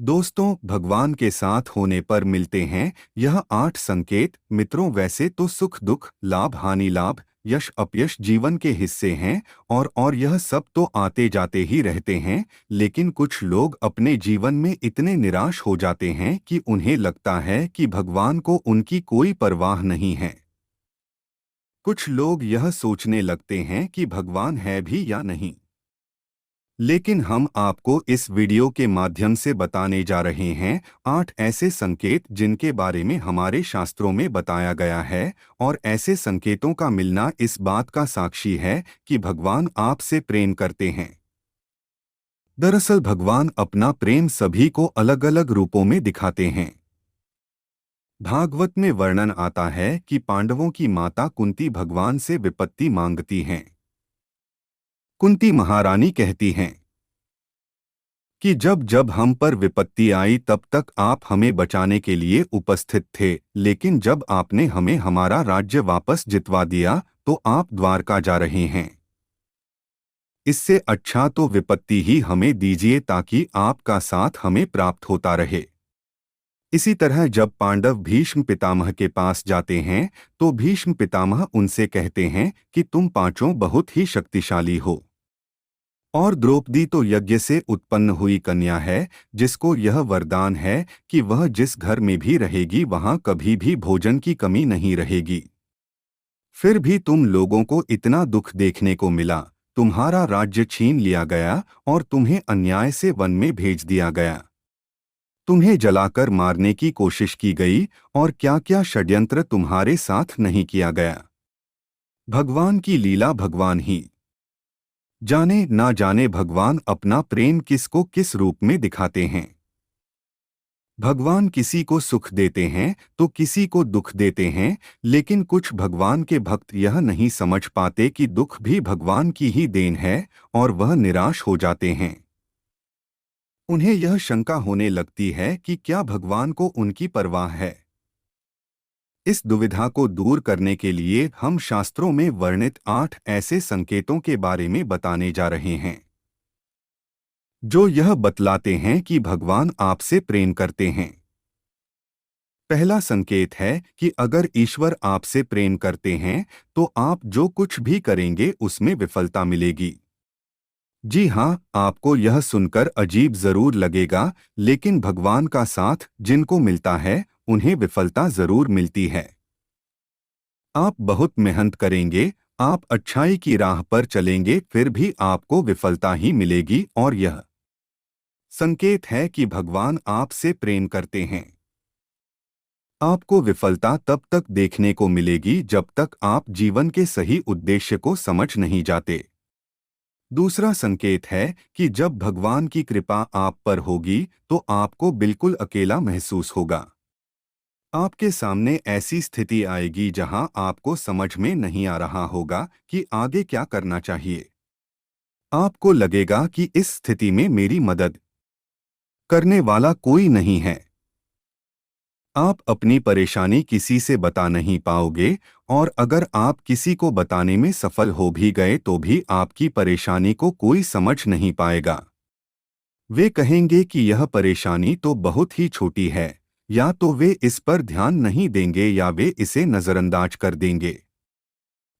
दोस्तों, भगवान के साथ होने पर मिलते हैं यह 8 संकेत। मित्रों, वैसे तो सुख दुख, लाभ हानि, लाभ यश अपयश जीवन के हिस्से हैं और यह सब तो आते जाते ही रहते हैं। लेकिन कुछ लोग अपने जीवन में इतने निराश हो जाते हैं कि उन्हें लगता है कि भगवान को उनकी कोई परवाह नहीं है। कुछ लोग यह सोचने लगते हैं कि भगवान है भी या नहीं। लेकिन हम आपको इस वीडियो के माध्यम से बताने जा रहे हैं 8 ऐसे संकेत जिनके बारे में हमारे शास्त्रों में बताया गया है। और ऐसे संकेतों का मिलना इस बात का साक्षी है कि भगवान आपसे प्रेम करते हैं। दरअसल भगवान अपना प्रेम सभी को अलग अलग रूपों में दिखाते हैं। भागवत में वर्णन आता है कि पांडवों की माता कुंती भगवान से विपत्ति मांगती हैं। कुंती महारानी कहती हैं कि जब जब हम पर विपत्ति आई तब तक आप हमें बचाने के लिए उपस्थित थे, लेकिन जब आपने हमें हमारा राज्य वापस जितवा दिया तो आप द्वारका जा रहे हैं। इससे अच्छा तो विपत्ति ही हमें दीजिए ताकि आपका साथ हमें प्राप्त होता रहे। इसी तरह जब पांडव भीष्म पितामह के पास जाते हैं तो भीष्म पितामह उनसे कहते हैं कि तुम पांचों बहुत ही शक्तिशाली हो। और द्रौपदी तो यज्ञ से उत्पन्न हुई कन्या है, जिसको यह वरदान है कि वह जिस घर में भी रहेगी वहां कभी भी भोजन की कमी नहीं रहेगी। फिर भी तुम लोगों को इतना दुख देखने को मिला, तुम्हारा राज्य छीन लिया गया और तुम्हें अन्याय से वन में भेज दिया गया। तुम्हें जलाकर मारने की कोशिश की गई और क्या क्या षड्यंत्र तुम्हारे साथ नहीं किया गया। भगवान की लीला भगवान ही जाने, ना जाने भगवान अपना प्रेम किसको किस रूप में दिखाते हैं। भगवान किसी को सुख देते हैं तो किसी को दुख देते हैं, लेकिन कुछ भगवान के भक्त यह नहीं समझ पाते कि दुख भी भगवान की ही देन है और वह निराश हो जाते हैं। उन्हें यह शंका होने लगती है कि क्या भगवान को उनकी परवाह है। इस दुविधा को दूर करने के लिए हम शास्त्रों में वर्णित 8 ऐसे संकेतों के बारे में बताने जा रहे हैं जो यह बतलाते हैं कि भगवान आपसे प्रेम करते हैं। पहला संकेत है कि अगर ईश्वर आपसे प्रेम करते हैं तो आप जो कुछ भी करेंगे उसमें विफलता मिलेगी। जी हाँ, आपको यह सुनकर अजीब जरूर लगेगा, लेकिन भगवान का साथ जिनको मिलता है उन्हें विफलता जरूर मिलती है। आप बहुत मेहनत करेंगे, आप अच्छाई की राह पर चलेंगे, फिर भी आपको विफलता ही मिलेगी और यह संकेत है कि भगवान आपसे प्रेम करते हैं। आपको विफलता तब तक देखने को मिलेगी जब तक आप जीवन के सही उद्देश्य को समझ नहीं जाते। दूसरा संकेत है कि जब भगवान की कृपा आप पर होगी तो आपको बिल्कुल अकेला महसूस होगा। आपके सामने ऐसी स्थिति आएगी जहां आपको समझ में नहीं आ रहा होगा कि आगे क्या करना चाहिए। आपको लगेगा कि इस स्थिति में मेरी मदद करने वाला कोई नहीं है। आप अपनी परेशानी किसी से बता नहीं पाओगे और अगर आप किसी को बताने में सफल हो भी गए तो भी आपकी परेशानी को कोई समझ नहीं पाएगा। वे कहेंगे कि यह परेशानी तो बहुत ही छोटी है, या तो वे इस पर ध्यान नहीं देंगे या वे इसे नजरअंदाज कर देंगे।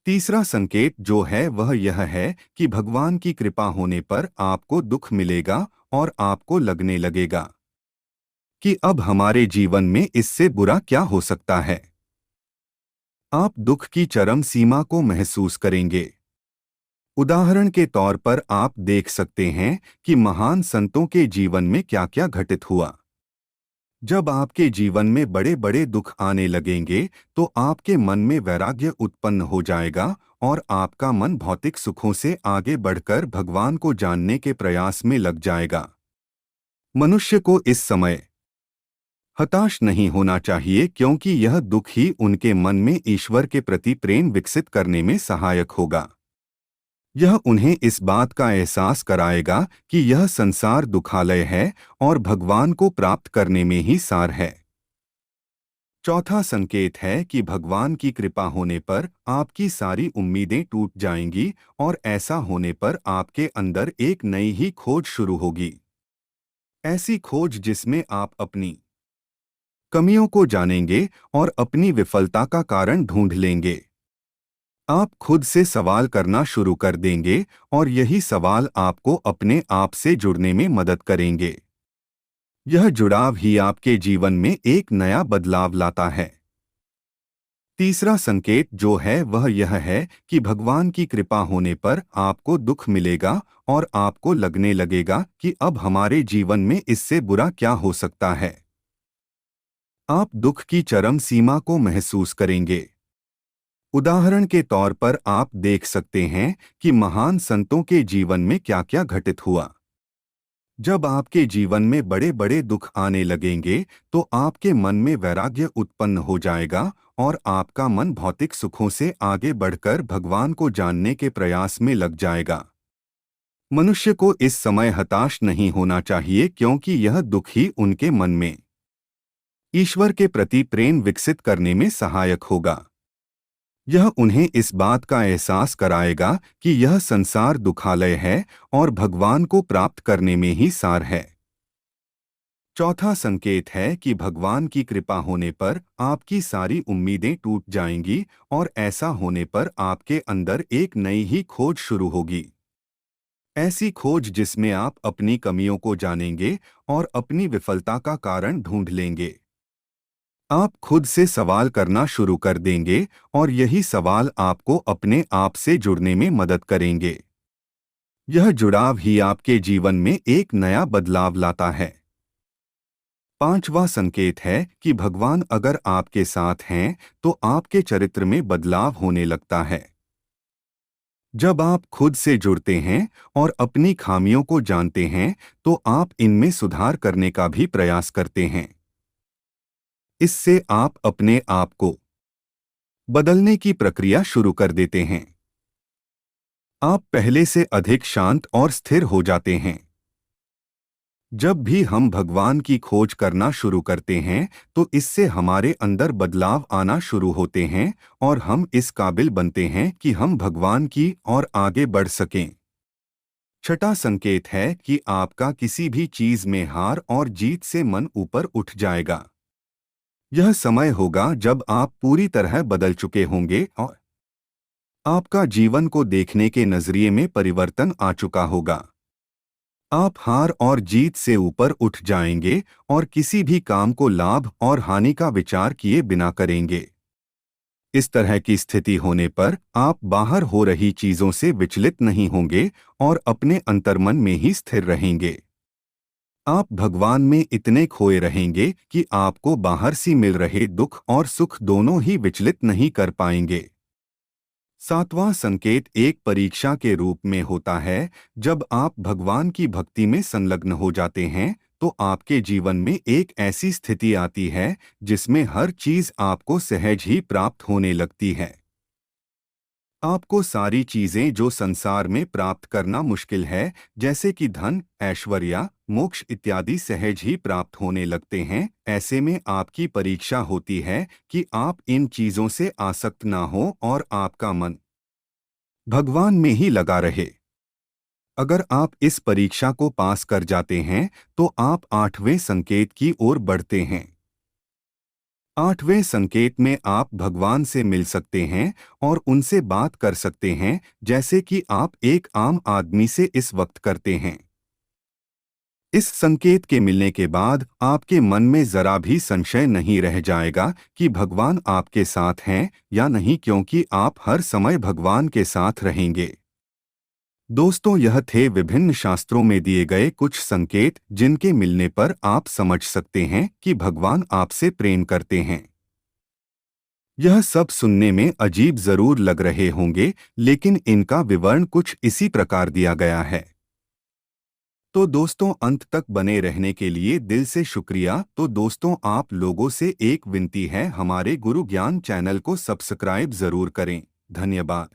तीसरा संकेत जो है वह यह है कि भगवान की कृपा होने पर आपको दुख मिलेगा और आपको लगने लगेगा कि अब हमारे जीवन में इससे बुरा क्या हो सकता है। आप दुख की चरम सीमा को महसूस करेंगे। उदाहरण के तौर पर आप देख सकते हैं कि महान संतों के जीवन में क्या क्या घटित हुआ। जब आपके जीवन में बड़े बड़े दुख आने लगेंगे तो आपके मन में वैराग्य उत्पन्न हो जाएगा और आपका मन भौतिक सुखों से आगे बढ़कर भगवान को जानने के प्रयास में लग जाएगा। मनुष्य को इस समय हताश नहीं होना चाहिए, क्योंकि यह दुख ही उनके मन में ईश्वर के प्रति प्रेम विकसित करने में सहायक होगा। यह उन्हें इस बात का एहसास कराएगा कि यह संसार दुखालय है और भगवान को प्राप्त करने में ही सार है। चौथा संकेत है कि भगवान की कृपा होने पर आपकी सारी उम्मीदें टूट जाएंगी और ऐसा होने पर आपके अंदर एक नई ही खोज शुरू होगी। ऐसी खोज जिसमें आप अपनी कमियों को जानेंगे और अपनी विफलता का कारण ढूंढ लेंगे। आप खुद से सवाल करना शुरू कर देंगे और यही सवाल आपको अपने आप से जुड़ने में मदद करेंगे। यह जुड़ाव ही आपके जीवन में एक नया बदलाव लाता है। तीसरा संकेत जो है वह यह है कि भगवान की कृपा होने पर आपको दुख मिलेगा और आपको लगने लगेगा कि अब हमारे जीवन में इससे बुरा क्या हो सकता है। आप दुख की चरम सीमा को महसूस करेंगे। उदाहरण के तौर पर आप देख सकते हैं कि महान संतों के जीवन में क्या क्या घटित हुआ। जब आपके जीवन में बड़े बड़े दुख आने लगेंगे तो आपके मन में वैराग्य उत्पन्न हो जाएगा और आपका मन भौतिक सुखों से आगे बढ़कर भगवान को जानने के प्रयास में लग जाएगा। मनुष्य को इस समय हताश नहीं होना चाहिए क्योंकि यह दुख ही उनके मन में ईश्वर के प्रति प्रेम विकसित करने में सहायक होगा। यह उन्हें इस बात का एहसास कराएगा कि यह संसार दुखालय है और भगवान को प्राप्त करने में ही सार है। चौथा संकेत है कि भगवान की कृपा होने पर आपकी सारी उम्मीदें टूट जाएंगी और ऐसा होने पर आपके अंदर एक नई ही खोज शुरू होगी। ऐसी खोज जिसमें आप अपनी कमियों को जानेंगे और अपनी विफलता का कारण ढूंढ लेंगे। आप खुद से सवाल करना शुरू कर देंगे और यही सवाल आपको अपने आप से जुड़ने में मदद करेंगे। यह जुड़ाव ही आपके जीवन में एक नया बदलाव लाता है। पांचवा संकेत है कि भगवान अगर आपके साथ हैं तो आपके चरित्र में बदलाव होने लगता है। जब आप खुद से जुड़ते हैं और अपनी खामियों को जानते हैं तो आप इनमें सुधार करने का भी प्रयास करते हैं। इससे आप अपने आप को बदलने की प्रक्रिया शुरू कर देते हैं। आप पहले से अधिक शांत और स्थिर हो जाते हैं। जब भी हम भगवान की खोज करना शुरू करते हैं तो इससे हमारे अंदर बदलाव आना शुरू होते हैं और हम इस काबिल बनते हैं कि हम भगवान की ओर आगे बढ़ सकें। छठा संकेत है कि आपका किसी भी चीज में हार और जीत से मन ऊपर उठ जाएगा। यह समय होगा जब आप पूरी तरह बदल चुके होंगे और आपका जीवन को देखने के नजरिए में परिवर्तन आ चुका होगा। आप हार और जीत से ऊपर उठ जाएंगे और किसी भी काम को लाभ और हानि का विचार किए बिना करेंगे। इस तरह की स्थिति होने पर आप बाहर हो रही चीजों से विचलित नहीं होंगे और अपने अंतर्मन में ही स्थिर रहेंगे। आप भगवान में इतने खोए रहेंगे कि आपको बाहर से मिल रहे दुख और सुख दोनों ही विचलित नहीं कर पाएंगे। सातवां संकेत एक परीक्षा के रूप में होता है। जब आप भगवान की भक्ति में संलग्न हो जाते हैं तो आपके जीवन में एक ऐसी स्थिति आती है जिसमें हर चीज आपको सहज ही प्राप्त होने लगती है। आपको सारी चीजें जो संसार में प्राप्त करना मुश्किल है, जैसे कि धन, ऐश्वर्य, मोक्ष इत्यादि सहज ही प्राप्त होने लगते हैं। ऐसे में आपकी परीक्षा होती है कि आप इन चीजों से आसक्त ना हो और आपका मन भगवान में ही लगा रहे। अगर आप इस परीक्षा को पास कर जाते हैं तो आप आठवें संकेत की ओर बढ़ते हैं। आठवें संकेत में आप भगवान से मिल सकते हैं और उनसे बात कर सकते हैं जैसे कि आप एक आम आदमी से इस वक्त करते हैं। इस संकेत के मिलने के बाद आपके मन में जरा भी संशय नहीं रह जाएगा कि भगवान आपके साथ हैं या नहीं, क्योंकि आप हर समय भगवान के साथ रहेंगे। दोस्तों, यह थे विभिन्न शास्त्रों में दिए गए कुछ संकेत जिनके मिलने पर आप समझ सकते हैं कि भगवान आपसे प्रेम करते हैं। यह सब सुनने में अजीब जरूर लग रहे होंगे, लेकिन इनका विवरण कुछ इसी प्रकार दिया गया है। तो दोस्तों, अंत तक बने रहने के लिए दिल से शुक्रिया। तो दोस्तों, आप लोगों से एक विनती है, हमारे गुरु ज्ञान चैनल को सब्सक्राइब जरूर करें। धन्यवाद।